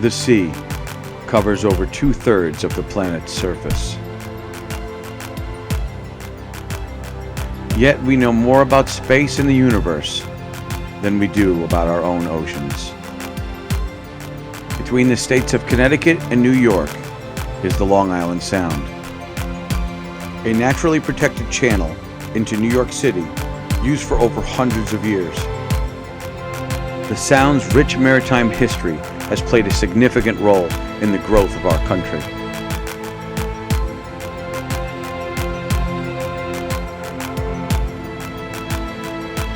The sea covers over 2/3 of the planet's surface. Yet we know more about space and the universe than we do about our own oceans. Between the states of Connecticut and New York is the Long Island Sound, a naturally protected channel into New York City used for over hundreds of years. The Sound's rich maritime history has played a significant role in the growth of our country.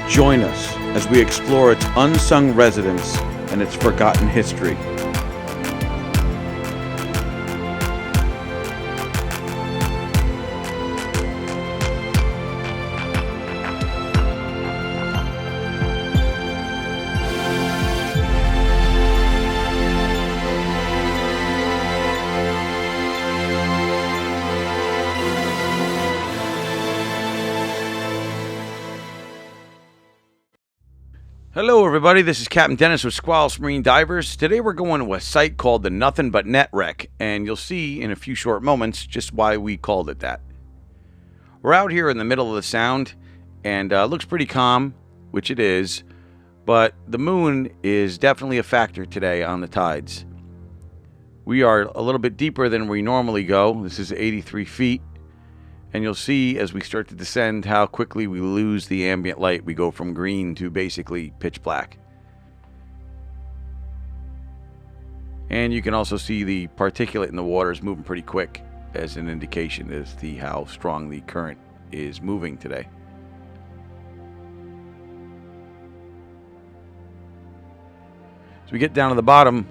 Join us as we explore its unsung residents and its forgotten history. Hello everybody, this is Captain Dennis with Squalus Marine Divers. Today we're going to a site called the Nothing But Net Wreck, and you'll see in a few short moments just why we called it that. We're out here in the middle of the Sound, and it looks pretty calm, which it is, but the moon is definitely a factor today on the tides. We are a little bit deeper than we normally go. This is 83 feet. And you'll see as we start to descend how quickly we lose the ambient light. We go from green to basically pitch black. And you can also see the particulate in the water is moving pretty quick as an indication as to how strong the current is moving today. As we get down to the bottom,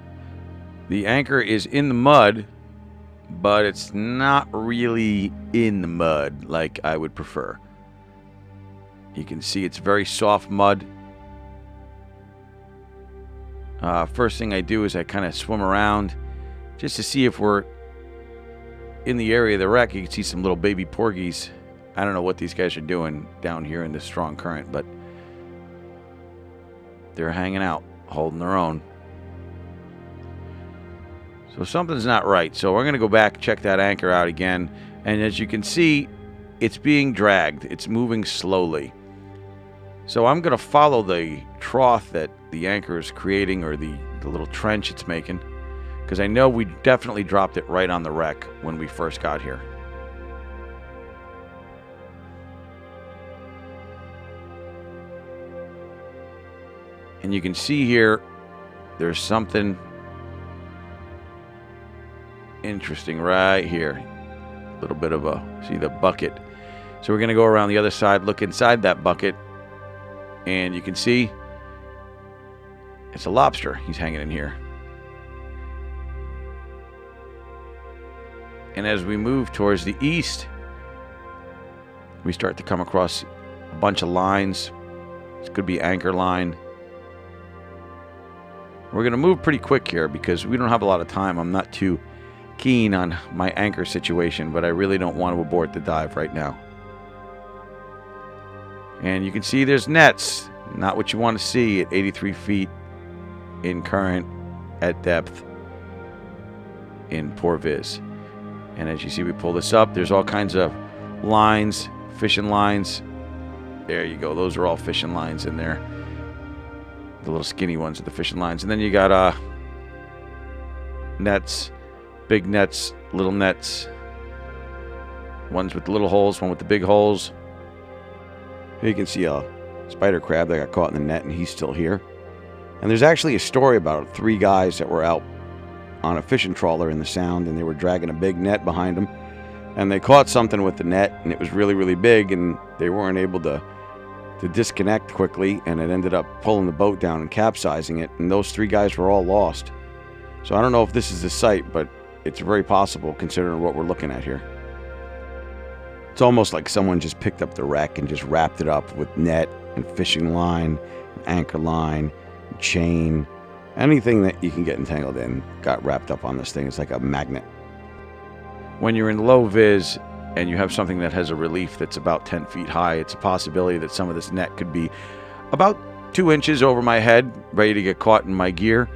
the anchor is in the mud, but it's not really in the mud like I would prefer. You can see it's very soft mud. First thing I do is I kind of swim around just to see if we're in the area of the wreck. You can see some little baby porgies. I don't know what these guys are doing down here in this strong current, but they're hanging out, holding their own. So something's not right. So we're going to go back, check that anchor out again. And as you can see, it's being dragged. It's moving slowly. So I'm going to follow the trough that the anchor is creating, or the little trench it's making, because I know we definitely dropped it right on the wreck when we first got here. And you can see here, there's something interesting right here. A little bit of a, see the bucket. So we're going to go around the other side, look inside that bucket, and you can see it's a lobster. He's hanging in here. And as we move towards the east, we start to come across a bunch of lines. This could be anchor line. We're going to move pretty quick here because we don't have a lot of time. I'm not too keen on my anchor situation, but I really don't want to abort the dive right now. And you can see there's nets. Not what you want to see at 83 feet in current at depth in poor viz. And as you see, we pull this up. There's all kinds of lines, fishing lines. There you go. Those are all fishing lines in there. The little skinny ones are the fishing lines. And then you got nets. Big nets, little nets. Ones with the little holes, one with the big holes. Here you can see a spider crab that got caught in the net, and he's still here. And there's actually a story about 3 guys that were out on a fishing trawler in the Sound, and they were dragging a big net behind them. And they caught something with the net, and it was really, really big, and they weren't able to disconnect quickly, and it ended up pulling the boat down and capsizing it, and those 3 guys were all lost. So I don't know if this is the site, but it's very possible considering what we're looking at here. It's almost like someone just picked up the wreck and just wrapped it up with net and fishing line, and anchor line, and chain. Anything that you can get entangled in got wrapped up on this thing. It's like a magnet. When you're in low vis and you have something that has a relief that's about 10 feet high, it's a possibility that some of this net could be about 2 inches over my head, ready to get caught in my gear.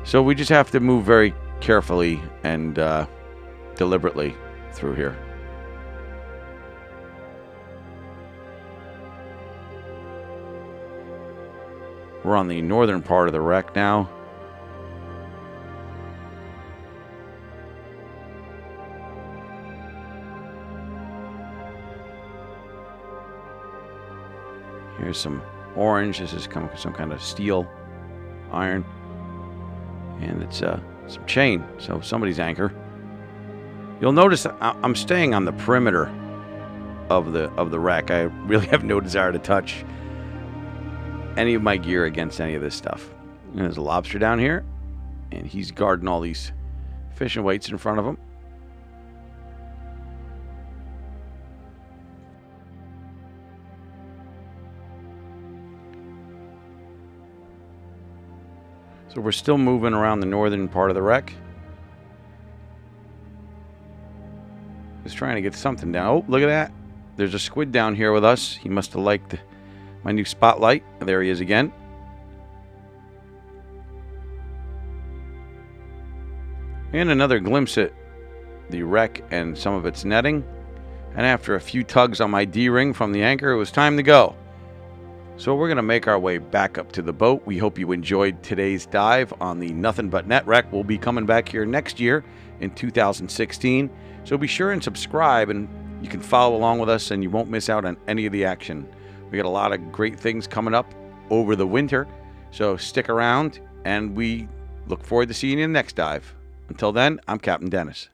So we just have to move very carefully and deliberately through here. We're on the northern part of the wreck now. Here's some orange. This is some kind of steel, iron, and it's some chain. So somebody's anchor. You'll notice I'm staying on the perimeter of the wreck. I really have no desire to touch any of my gear against any of this stuff. And there's a lobster down here, and he's guarding all these fishing weights in front of him. So we're still moving around the northern part of the wreck. Just trying to get something down. Oh, look at that. There's a squid down here with us. He must have liked my new spotlight. There he is again. And another glimpse at the wreck and some of its netting. And after a few tugs on my D-ring from the anchor, it was time to go. So we're going to make our way back up to the boat. We hope you enjoyed today's dive on the Nothing But Net wreck. We'll be coming back here next year in 2016. So be sure and subscribe, and you can follow along with us, and you won't miss out on any of the action. We got a lot of great things coming up over the winter. So stick around, and we look forward to seeing you in the next dive. Until then, I'm Captain Dennis.